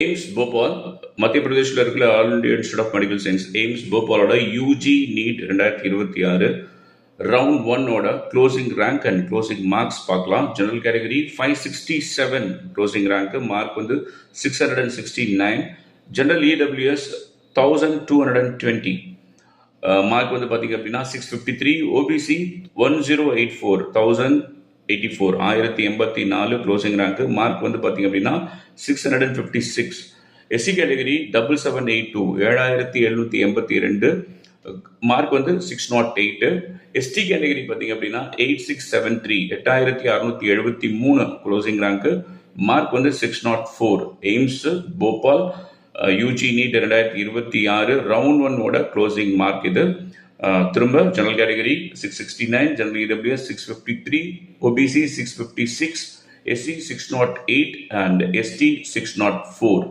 AIIMS Bhopal மத்திய பிரதேஷ்ல இருக்கிற all India institute of medical science AIIMS போபாலோட யூஜி நீட் 2026 ரவுண்ட் ஒன்னோட closing rank and closing marks பார்க்கலாம். General category 567 closing rank, mark வந்து 669. ஜெனரல் இடபிள்யூஎஸ் 1220, மார்க் வந்து பார்த்தீங்க அப்படின்னா 653. ஓபிசி 1084 1084 க்ளோசிங் ரேங்க், மார்க் வந்து பார்த்தீங்க அப்படின்னா 656. எஸ்சி கேட்டகரி 7782 7782, மார்க் வந்து 608. எஸ்டி கேட்டகரி பார்த்தீங்க அப்படின்னா 8673 8673 க்ளோசிங் ரேங்க், மார்க் வந்து 604. AIIMS Bhopal UG NEET 2026 round ஒன்னோட க்ளோசிங் மார்க் இது. திரும்ப general category 669, general EWS 653, OBC 656, SC 608 and ST 604.